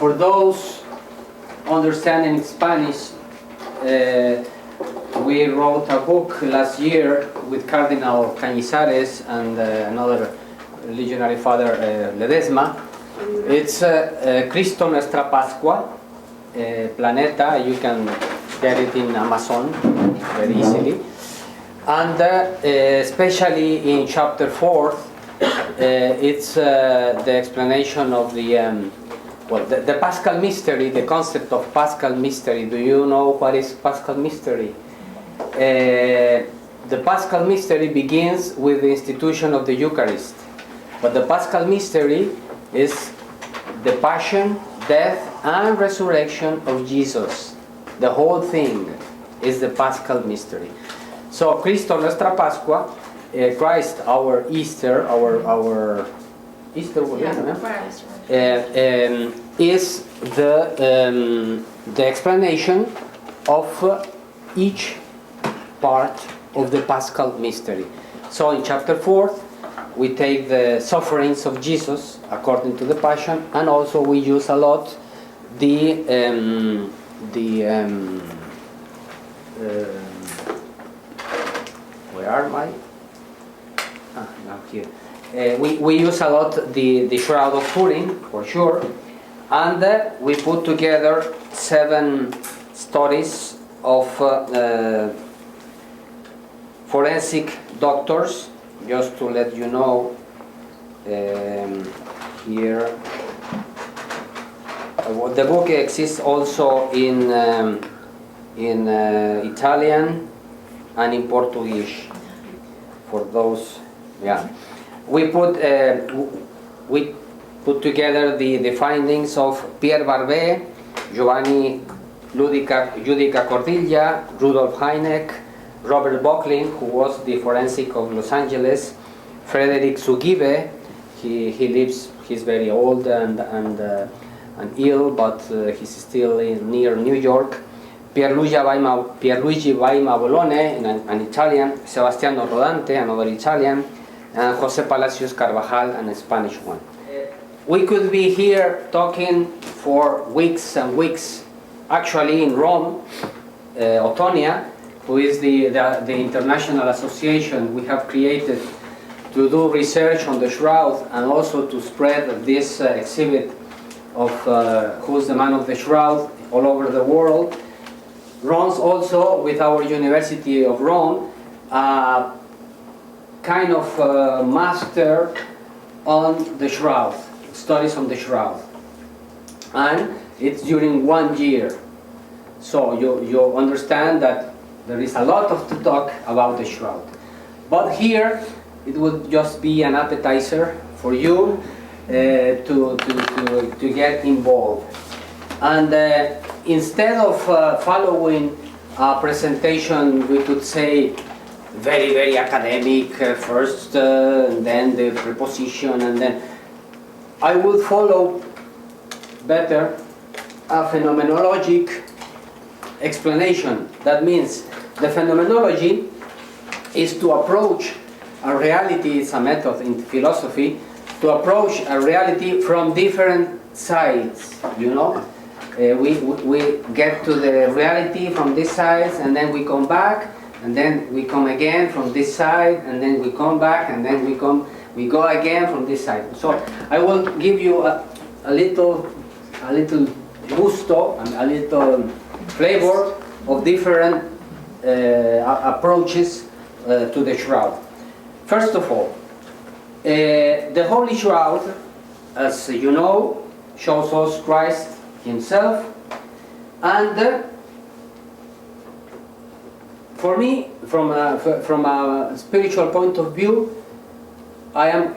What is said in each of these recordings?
For those understanding Spanish, we wrote a book last year with Cardinal Cañizares and another legionary father, Ledesma. It's Cristo Nuestra Pascua, Planeta. You can get it in Amazon very easily. And especially in chapter 4, it's the explanation of the Paschal mystery, the concept of Paschal mystery. Do you know what is Paschal mystery? The Paschal mystery begins with the institution of the Eucharist. But the Paschal mystery is the passion, death, and resurrection of Jesus. The whole thing is the Paschal mystery. So, Cristo Nuestra Pascua, Christ, our Easter, our Easter, is the explanation of each part of the Paschal mystery. So, in chapter 4, we take the sufferings of Jesus according to the Passion, and also we use a lot where are my? Now here. We use a lot the Shroud of Turin, for sure, and we put together 7 stories of forensic doctors, just to let you know. Here, the book exists also in Italian and in Portuguese. For those, yeah, we put together the findings of Pierre Barbet, Giovanni Judica Cordilla, Rudolf Heineck, Robert Bocklin, who was the forensic of Los Angeles, Frederick Sugibe. He lives. He's very old and ill, but he's still near New York. Pierluigi Vaima Bolone, an Italian, Sebastiano Rodante, another Italian, and Jose Palacios Carvajal, an Spanish one. We could be here talking for weeks and weeks. Actually, in Rome, Otonia, who is the international association we have created to do research on the Shroud and also to spread this exhibit of Who's the Man of the Shroud all over the world, runs also with our University of Rome kind of master on the Shroud, studies on the Shroud, and it's during 1 year. So you understand that there is a lot to talk about the Shroud. But here it would just be an appetizer for you to get involved. And instead of following a presentation, we could say very, very academic first, and then the preposition, and then I would follow better a phenomenologic explanation. That means the phenomenology is to approach a reality. It's a method in philosophy to approach a reality from different sides, you know. We get to the reality from this side, and then we come back, and then we come again from this side, and then we come back, and then we go again from this side. So I will give you a little gusto and a little flavor of different approaches to the Shroud. First of all, the Holy Shroud, as you know, shows us Christ Himself, and for me, from a spiritual point of view, I am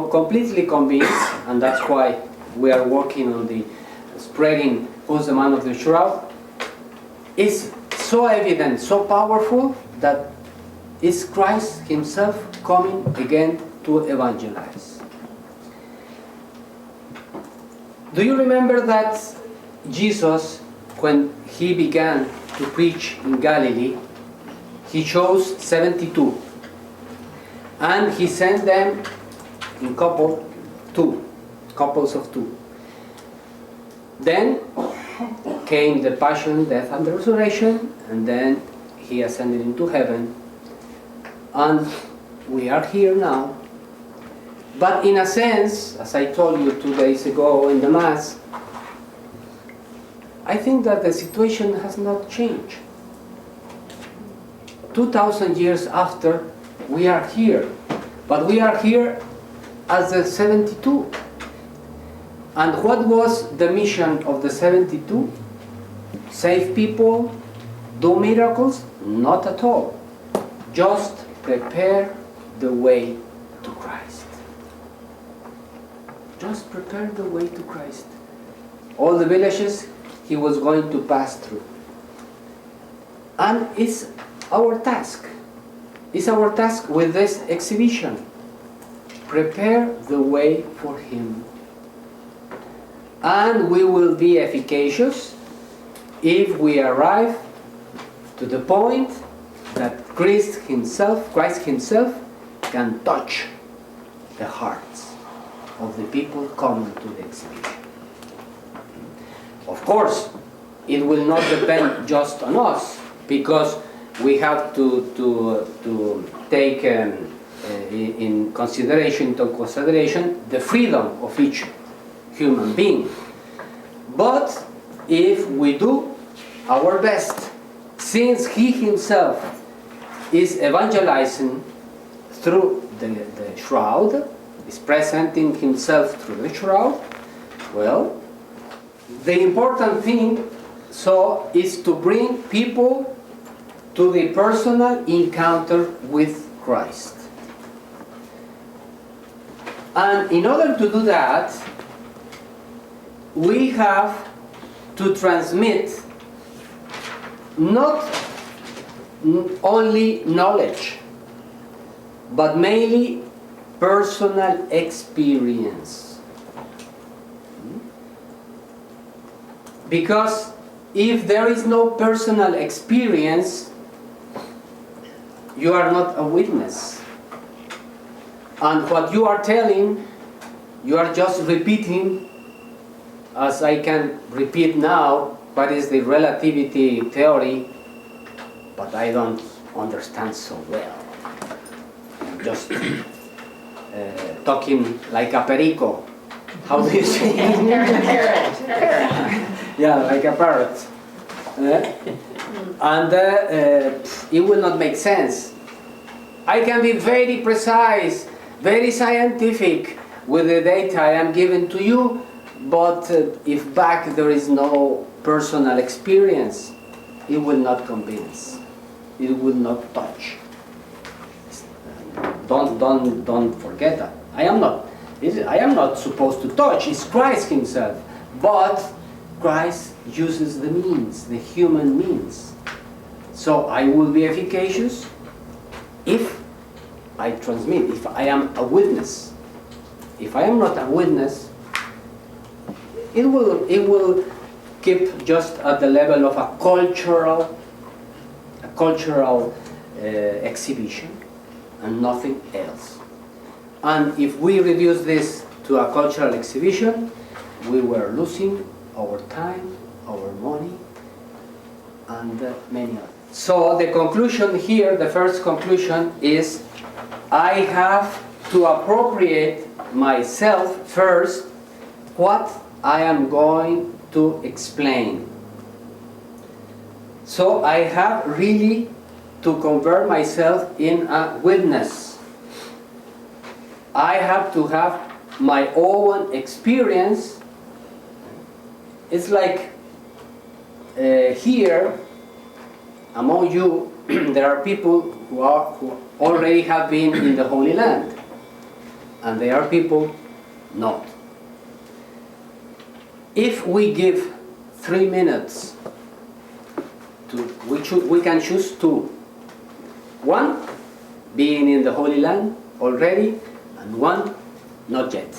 completely convinced, and that's why we are working on the spreading Who's the Man of the Shroud. It's so evident, so powerful, that it's Christ Himself coming again to evangelize. Do you remember that Jesus, when He began to preach in Galilee, He chose 72, and He sent them in couples of two. Then came the passion, death, and the resurrection, and then he ascended into heaven, and we are here now. But in a sense, as I told you 2 days ago in the Mass, I think that the situation has not changed. 2,000 years after, we are here. But we are here as the 72. And what was the mission of the 72? Save people, do miracles? Not at all. Just prepare the way to Christ. Just prepare the way to Christ. All the villages he was going to pass through. And it's our task. It's our task with this exhibition. Prepare the way for him. And we will be efficacious if we arrive to the point that Christ himself can touch the hearts of the people coming to the exhibition. Of course, it will not depend just on us, because we have to take into consideration the freedom of each human being. But if we do our best, since he himself is evangelizing through the shroud, is presenting himself through the shroud, well, the important thing is to bring people to the personal encounter with Christ. And in order to do that, we have to transmit not only knowledge, but mainly personal experience. Because if there is no personal experience, you are not a witness. And what you are telling, you are just repeating, as I can repeat now, what is the relativity theory, but I don't understand so well. I'm just talking like a perico. How do you say it? Yeah, like a parrot. And it will not make sense. I can be very precise, very scientific with the data I am giving to you, but if back there is no personal experience, it will not convince. It will not touch. Don't forget that. I am not supposed to touch. It's Christ himself. But Christ uses the means, the human means. So I will be efficacious if I transmit, if I am a witness. If I am not a witness, it will keep just at the level of a cultural exhibition and nothing else. And if we reduce this to a cultural exhibition, we were losing our time, our money, and many others. So the conclusion here, the first conclusion is, I have to appropriate myself first what I am going to explain. So I have really to convert myself in a witness. I have to have my own experience. It's like here among you there are people who already have been in the Holy Land, and there are people not. If we give 3 minutes we can choose two. One being in the Holy Land already, and one not yet.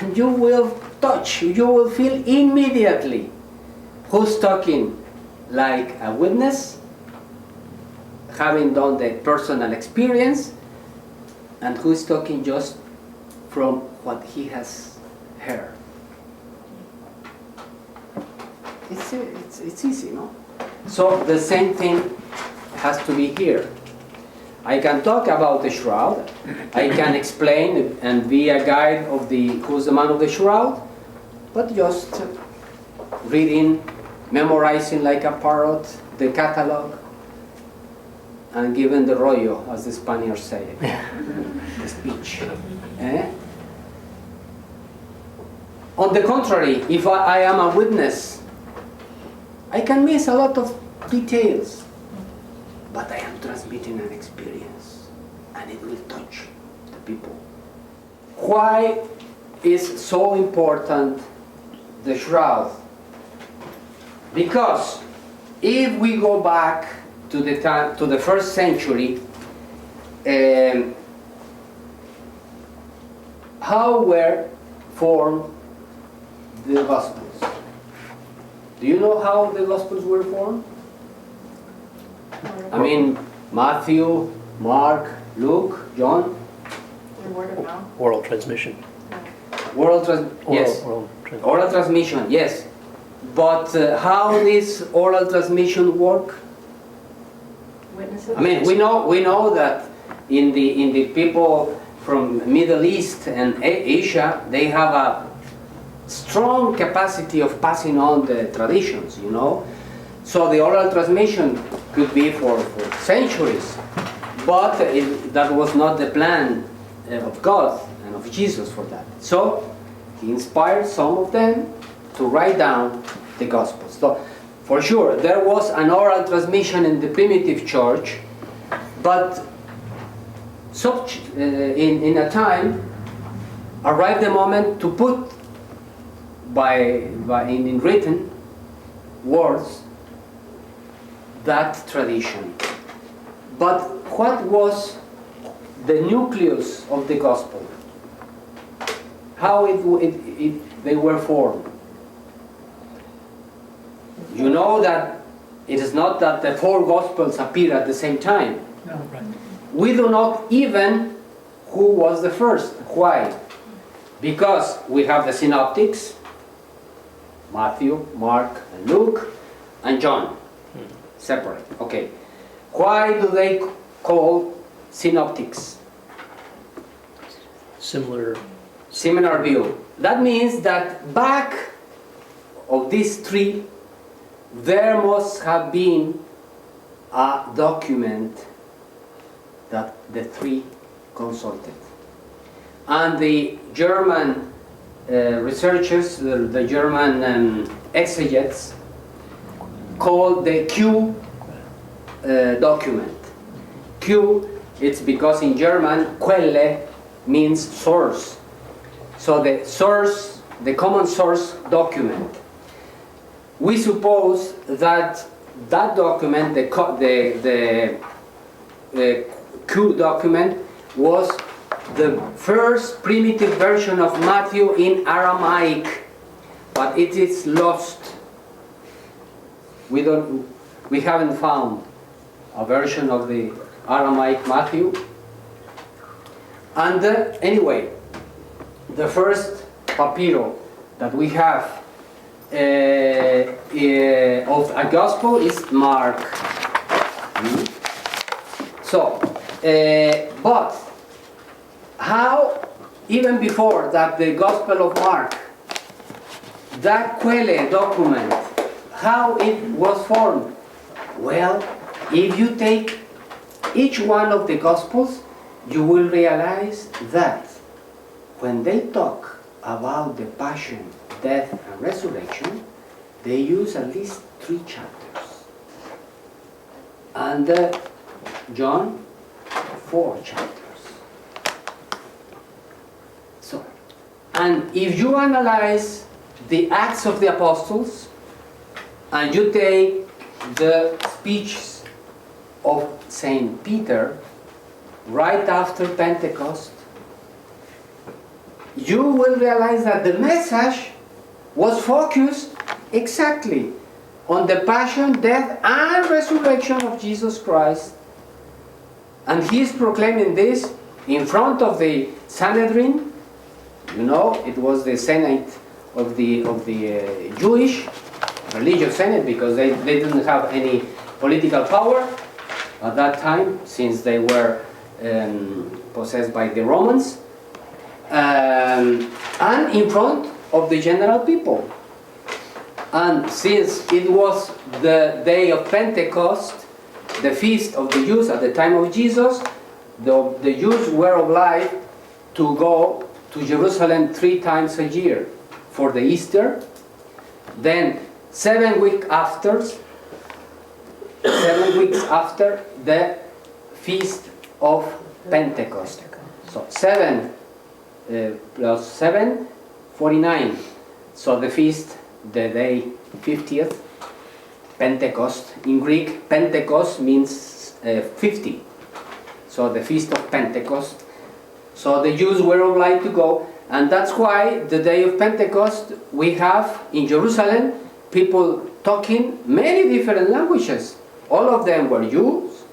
And you will touch, you will feel immediately who's talking like a witness, having done the personal experience, and who's talking just from what he has heard. It's easy, no? So the same thing has to be here. I can talk about the shroud, I can explain and be a guide of who's the man of the shroud, but just reading, memorizing like a parrot the catalog, and giving the rollo, as the Spaniards say, the speech. On the contrary, if I am a witness, I can miss a lot of details, but I am transmitting an experience, and it will touch the people. Why is so important the shroud? Because if we go back to the first century, how were formed the Gospels? Do you know how the Gospels were formed? I mean, Matthew, Mark, Luke, John. Word of mouth. Oral transmission. Yes. Oral transmission, yes. But how does oral transmission work? Witnesses. I mean, we know that in the people from Middle East and Asia, they have a strong capacity of passing on the traditions, you know. So the oral transmission could be for centuries, but that was not the plan of God and of Jesus for that. So he inspired some of them to write down the Gospels. So for sure, there was an oral transmission in the primitive church, but in a time arrived the moment to put in written words that tradition. But what was the nucleus of the gospel? How they were formed? You know that it is not that the four gospels appear at the same time. No, right. We do not even who was the first. Why? Because we have the synoptics, Matthew, Mark, and Luke, and John. Separate. Okay. Why do they call synoptics? Similar view. That means that back of these three, there must have been a document that the three consulted. And the German researchers, the German exegetes, called the Q document. Q, it's because in German, Quelle means source. So the source, the common source document. We suppose that document, the Q document, was the first primitive version of Matthew in Aramaic, but it is lost. We haven't found a version of the Aramaic Matthew. And anyway, the first papiro that we have of a gospel is Mark. So, but how, even before that, the Gospel of Mark, that Quelle document, how it was formed? Well, if you take each one of the Gospels, you will realize that when they talk about the passion, death, and resurrection, they use at least 3 chapters. And John, 4 chapters. So, and if you analyze the Acts of the Apostles, and you take the speeches of Saint Peter right after Pentecost, you will realize that the message was focused exactly on the passion, death, and resurrection of Jesus Christ. And he is proclaiming this in front of the Sanhedrin. You know, it was the Senate of the Jewish. religious senate, because they didn't have any political power at that time, since they were possessed by the Romans, and in front of the general people. And since it was the day of Pentecost, the feast of the Jews at the time of Jesus, the Jews were obliged to go to Jerusalem 3 times a year for the Easter. Then 7 weeks after the feast of Pentecost. So 7 plus 7, 49. So the feast, the day 50th, Pentecost. In Greek, Pentecost means 50. So the feast of Pentecost. So the Jews were obliged to go, and that's why the day of Pentecost we have in Jerusalem people talking many different languages. All of them were Jews,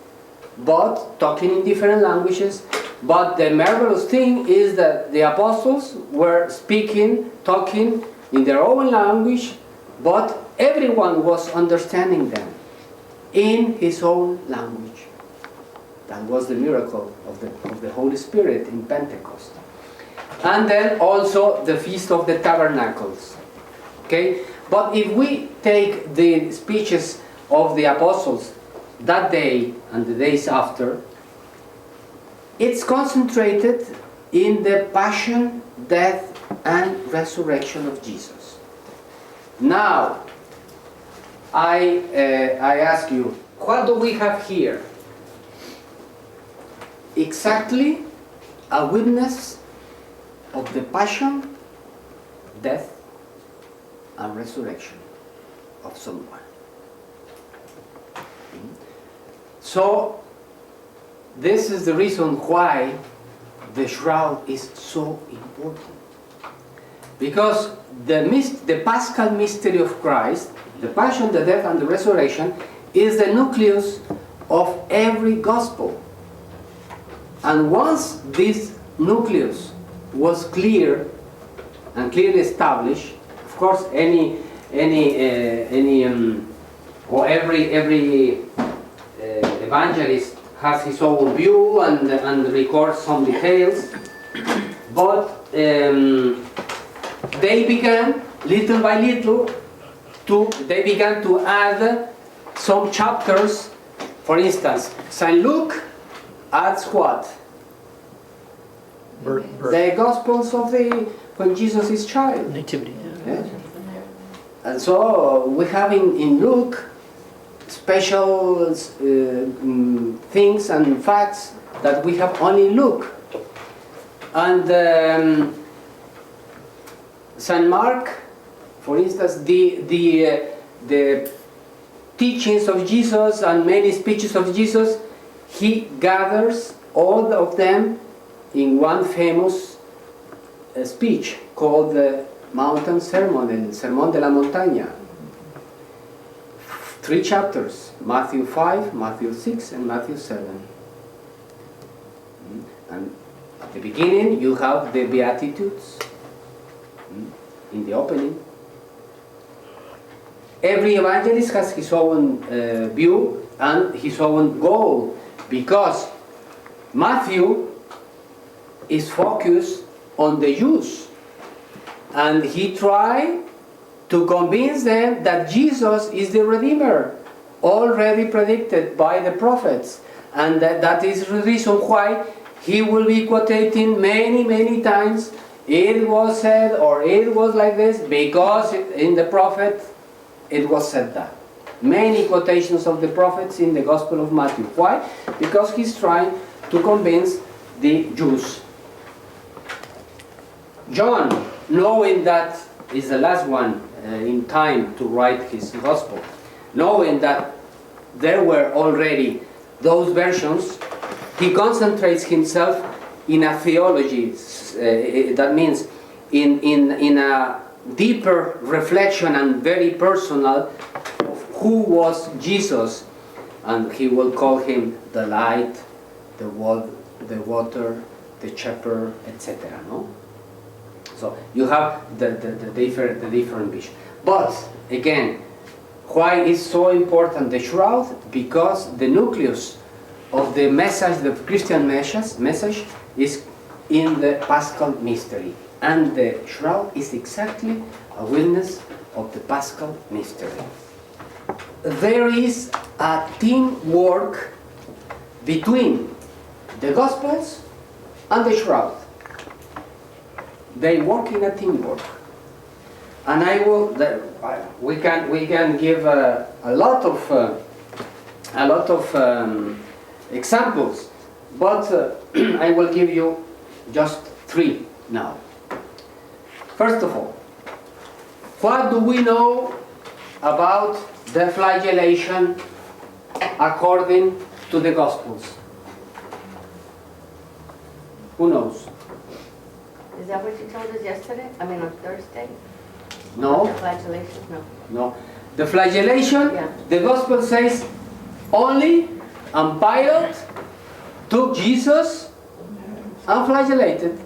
but talking in different languages. But the marvelous thing is that the apostles were speaking, talking in their own language, but everyone was understanding them in his own language. That was the miracle of the Holy Spirit in Pentecost. And then also the Feast of the Tabernacles. Okay? But if we take the speeches of the apostles that day and the days after, it's concentrated in the passion, death, and resurrection of Jesus. Now, I ask you, what do we have here? Exactly a witness of the passion, death, and resurrection of someone. So, this is the reason why the shroud is so important. Because the Paschal mystery of Christ, the passion, the death, and the resurrection, is the nucleus of every gospel. And once this nucleus was clear and clearly established, of course, every evangelist has his own view and records some details, but they began little by little to add some chapters. For instance, St. Luke adds what? Birth. The Gospels of when Jesus is child. Nativity. Yeah? And so we have in Luke special things and facts that we have only in Luke. And St. Mark, for instance, the teachings of Jesus and many speeches of Jesus, he gathers all of them in one famous speech called the Mountain Sermon, el Sermón de la Montaña. 3 chapters, Matthew 5, Matthew 6, and Matthew 7. And at the beginning you have the Beatitudes in the opening. Every evangelist has his own view and his own goal, because Matthew is focused on the Jews, and he tried to convince them that Jesus is the Redeemer, already predicted by the prophets, and that is the reason why he will be quotating many times, it was said, or it was like this, because in the prophet it was said that. Many quotations of the prophets in the Gospel of Matthew. Why? Because he's trying to convince the Jews. John, knowing that is the last one in time to write his Gospel, knowing that there were already those versions, he concentrates himself in a theology, that means in a deeper reflection and very personal of who was Jesus, and he will call him the light, the water, the shepherd, etc. No? So you have the different vision. But again, Why is so important the shroud? Because the nucleus of the message, the Christian message is in the Paschal mystery. And the shroud is exactly a witness of the Paschal mystery. There is a teamwork between the Gospels and the shroud. They work in a teamwork. And we can give a lot of examples, but I will give you just 3 now. First of all, what do we know about the flagellation according to the Gospels? Who knows? Is that what you told us yesterday? I mean on Thursday? No? The flagellation? No. No. The flagellation, Yeah. the Gospel says only, and Pilate took Jesus and flagellated.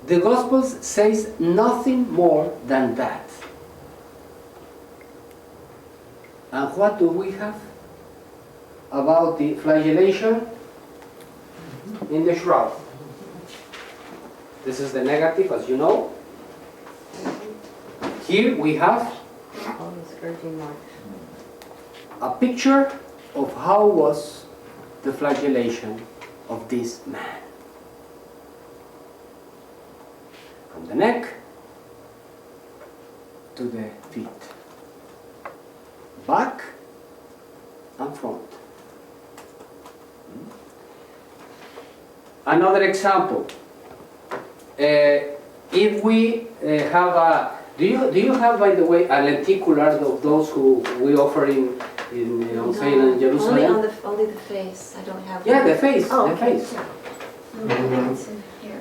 The Gospel says nothing more than that. And what do we have about the flagellation in the shroud? This is the negative, as you know. Here we have Oh, the scourging mark. a picture of how was the flagellation of this man. From the neck to the feet, back and front. Another example. If we have a do you have, by the way, a lenticular of those who we offer in on sale in Jerusalem? Only the face. I don't have. Yeah, the face. Oh, the okay. face. It's in here.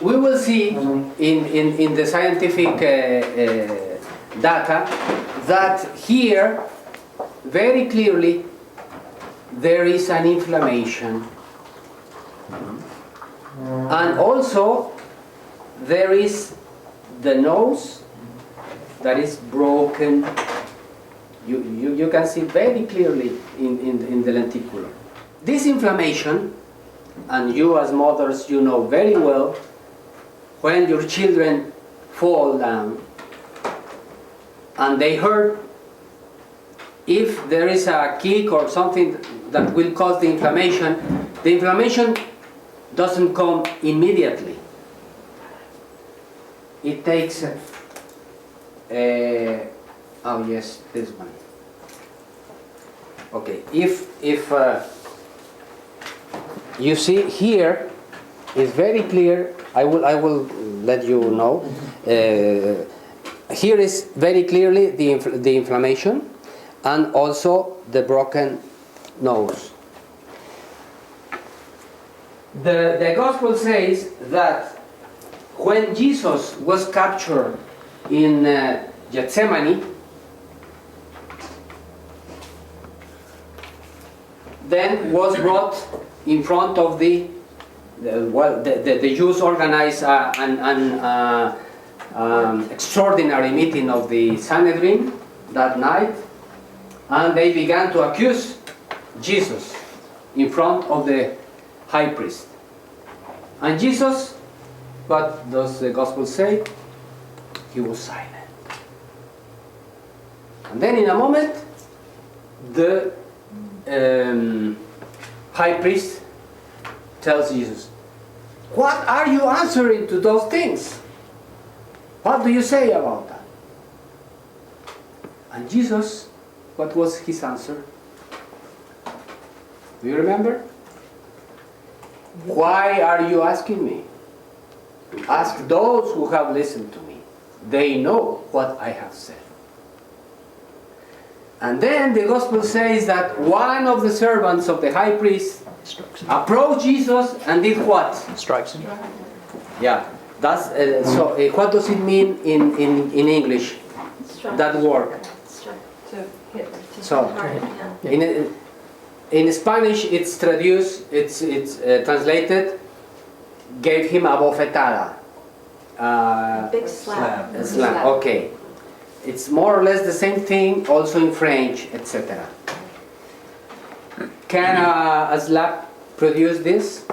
We will see in the scientific data that here very clearly there is an inflammation. And also there is the nose that is broken. You can see very clearly in the lenticular. This inflammation, and you as mothers, you know very well, when your children fall down and they hurt, if there is a kick or something that will cause the inflammation doesn't come immediately. It takes oh yes, this one. Okay, if you see here is very clear. I will let you know. Here is very clearly the inflammation, and also the broken nose. The Gospel says that when Jesus was captured in Gethsemane, then was brought in front of the Jews organized an extraordinary meeting of the Sanhedrin that night, and they began to accuse Jesus in front of the high priest. And Jesus, what does the Gospel say? He was silent. And then in a moment, the high priest tells Jesus, "What are you answering to those things? What do you say about that?" And Jesus, what was his answer? Do you remember? "Why are you asking me? Ask those who have listened to me. They know what I have said." And then the Gospel says that one of the servants of the high priest approached Jesus and did what? Strikes him. Yeah. That's so. What does it mean in English? Struck. That word. Struck. To hit. So Hard, yeah. in Spanish, it's traduced. It's translated. Gave him a bofetada. Big slab. a slab. Okay. It's more or less the same thing also in French, etc. Can a slab produce this?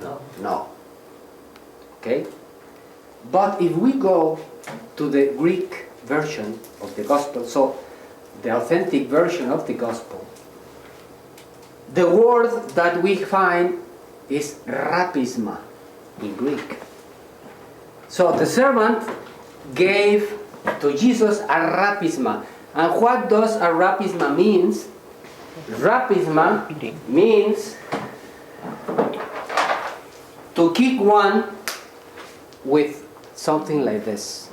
No. No. Okay? But if we go to the Greek version of the Gospel, so the authentic version of the Gospel, the word that we find is rapisma in Greek. So the servant gave to Jesus a rapisma. And what does a rapisma means? Rapisma means to kick one with something like this.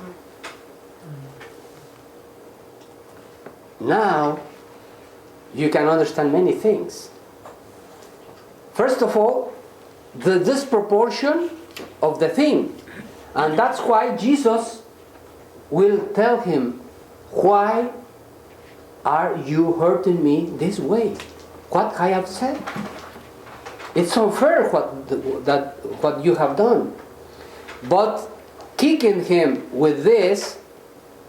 Now you can understand many things. First of all, the disproportion of the thing. And that's why Jesus will tell him, why are you hurting me this way? What I have said? It's unfair what you have done. But kicking him with this,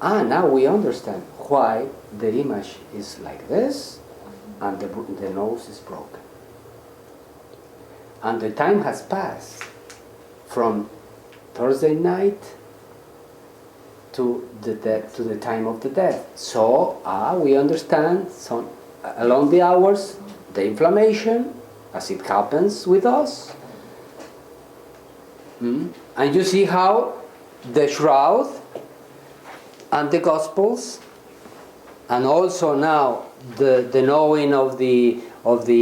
now we understand why the image is like this and the nose is broken. And the time has passed from Thursday night to the time of the death. So we understand along the hours the inflammation as it happens with us. And you see how the Shroud and the Gospels, and also now the knowing of the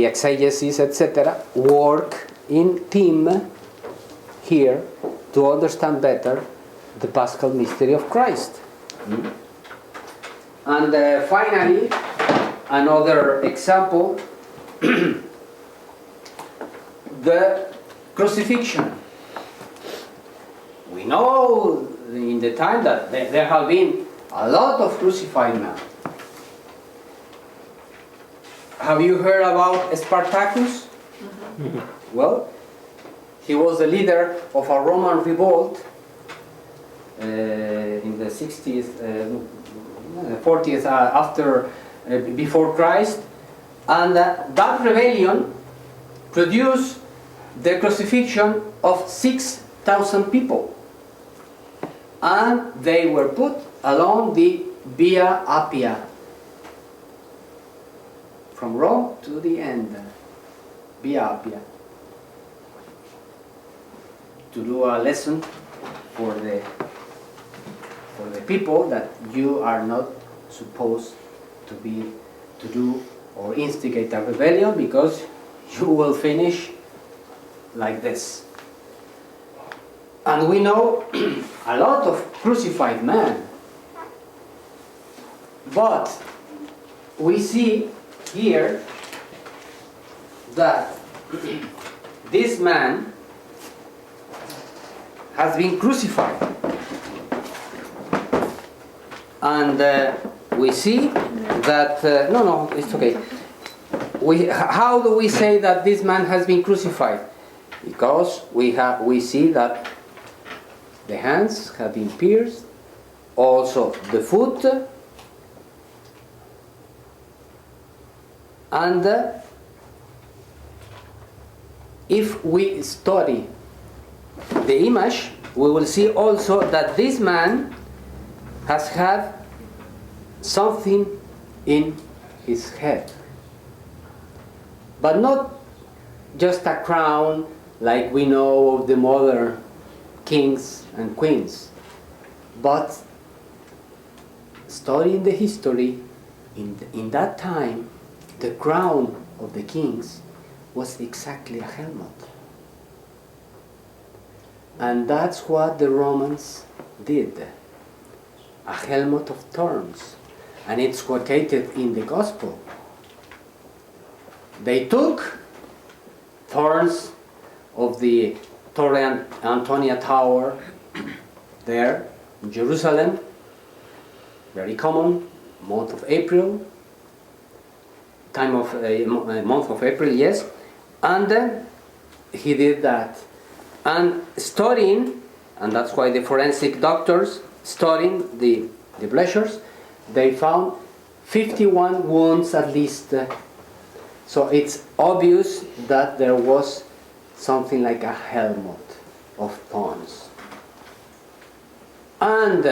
exegesis, etc., work in team here to understand better the Paschal mystery of Christ. And finally, another example, the crucifixion. We know in the time that there have been a lot of crucified men. Have you heard about Spartacus? Well, he was the leader of a Roman revolt in the 60th, 40th before Christ, and that rebellion produced the crucifixion of 6,000 people, and they were put along the Via Appia from Rome to the end, Via Appia, to do a lesson for the people that you are not supposed to do or instigate a rebellion, because you will finish like this. And we know a lot of crucified men, but we see here that this man has been crucified. And we see that, no, it's okay. How do we say that this man has been crucified? Because we see that the hands have been pierced, also the foot, and if we study the image, we will see also that this man has had something in his head, but not just a crown like we know of the modern kings and queens, but studying the history, in that time the crown of the kings was exactly a helmet. And that's what the Romans did, a helmet of thorns, and it's quoted in the Gospel. They took thorns of the Torre Antonia Tower there in Jerusalem, very common, month of April, month of April, yes, and he did that. And studying and that's why the forensic doctors studying the bleachers, they found 51 wounds at least. So it's obvious that there was something like a helmet of thorns. And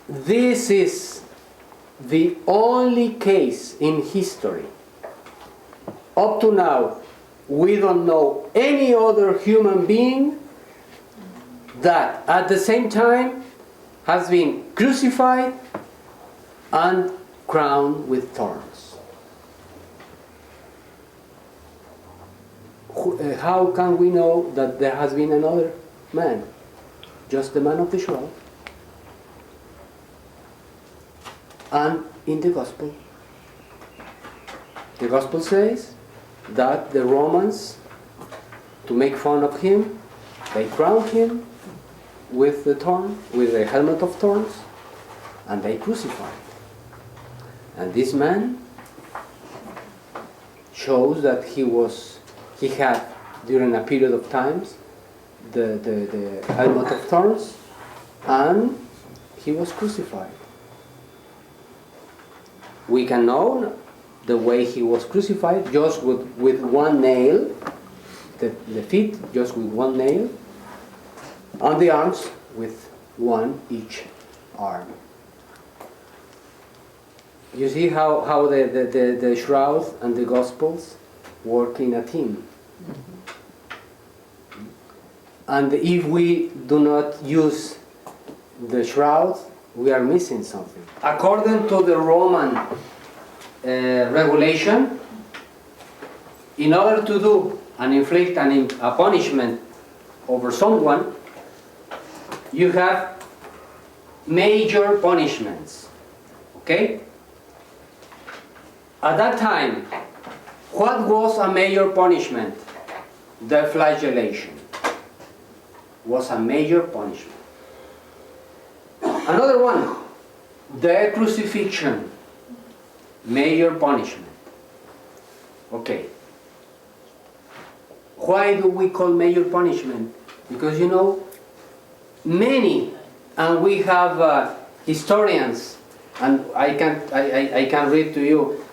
this is the only case in history. Up to now, we don't know any other human being that at the same time has been crucified and crowned with thorns. How can we know that there has been another man? Just the man of the shroud. And in the gospel says that the Romans, to make fun of him, they crowned him with the helmet of thorns, and they crucified. And this man shows that he had during a period of times the helmet of thorns, and he was crucified. We can know the way he was crucified, just with one nail, the feet just with one nail, and the arms with one each arm. You see how the Shroud and the Gospels work in a team. And if we do not use the Shroud, we are missing something. According to the Roman regulation, in order to do and inflict a punishment over someone, you have major punishments. Okay? At that time, what was a major punishment? The flagellation was a major punishment. Another one, the crucifixion, major punishment. Okay. Why do we call major punishment? Because many, and we have historians, and I can read to you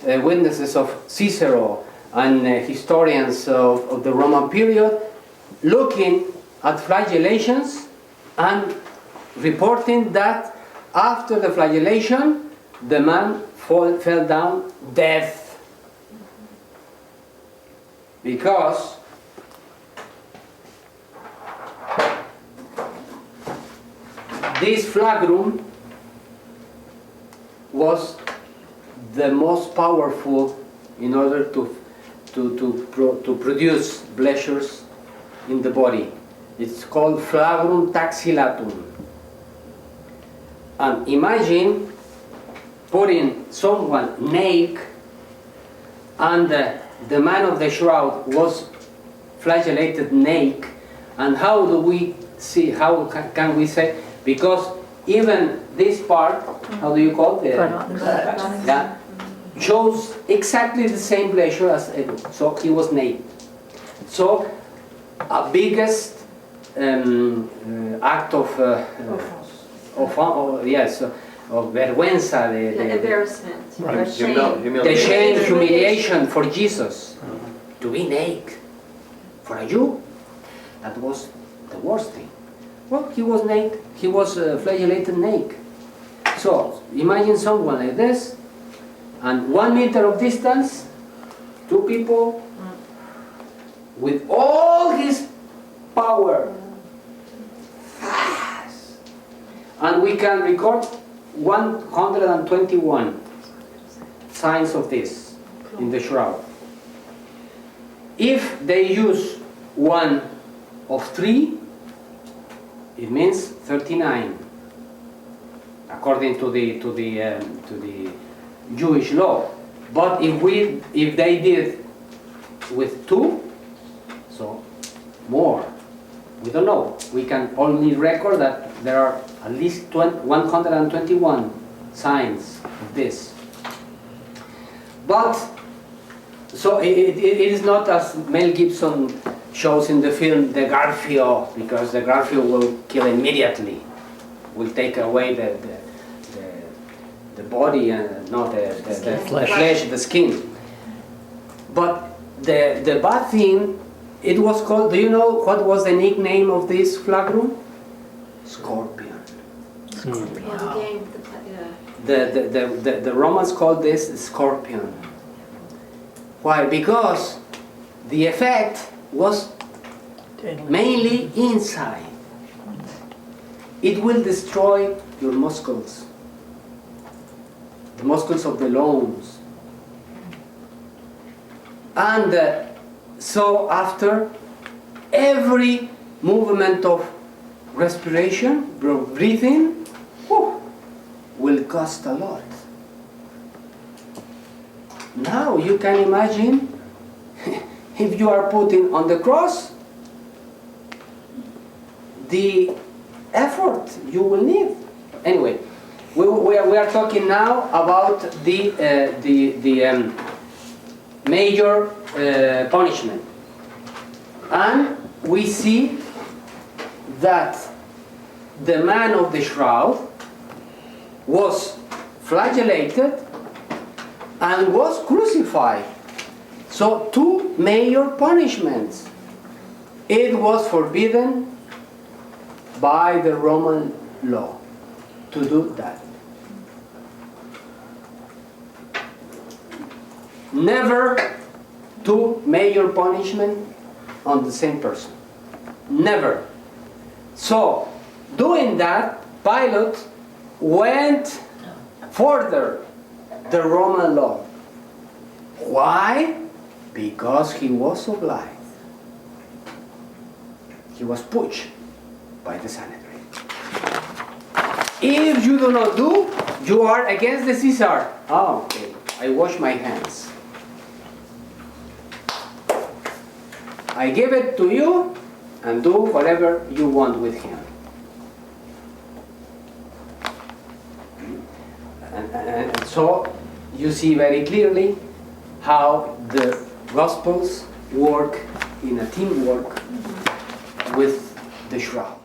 witnesses of Cicero and historians of the Roman period, looking at flagellations and reporting that after the flagellation, the man fell down dead. Because this flagrum was the most powerful in order to produce bleachers in the body. It's called flagrum taxillatum. And imagine putting someone naked, and the man of the shroud was flagellated naked. And how do we see, how can we say, because even this part, how do you call it? Yeah, shows exactly the same pleasure as Edu. So he was naked. So a biggest act of vergüenza, The embarrassment. Right. The shame. the shame, humiliation for Jesus, to be naked. For a Jew, that was the worst thing. Well, he was naked. He was flagellated naked. So imagine someone like this, and 1 meter of distance, two people with all his power. And we can record 121 signs of this in the shroud. If they use one of 3, it means 39, according to the Jewish law. But if they did with 2, so more. We don't know. We can only record that there are at least 121 signs of this. But so it is not, as Mel Gibson shows in the film the Garfio, because the Garfio will kill immediately, will take away the body and not the flesh, the skin. But the bad thing, it was called, do you know what was the nickname of this flagrum? Scorpion. The Romans called this scorpion. Why? Because the effect was mainly inside. It will destroy your muscles, the muscles of the lungs. And so after every movement of respiration, breathing, will cost a lot. Now you can imagine if you are putting on the cross, the effort you will need. Anyway, we are talking now about the major punishment. And we see that the man of the shroud was flagellated and was crucified. So two major punishments. It was forbidden by the Roman law to do that. Never two major punishments on the same person. Never. So, doing that, Pilate went further the Roman law. Why? Because he was obliged. He was pushed by the Sanhedrin. If you do not do, you are against the Caesar. Oh, okay. I wash my hands. I give it to you and do whatever you want with him. And so you see very clearly how the Gospels work in a teamwork with the Shroud.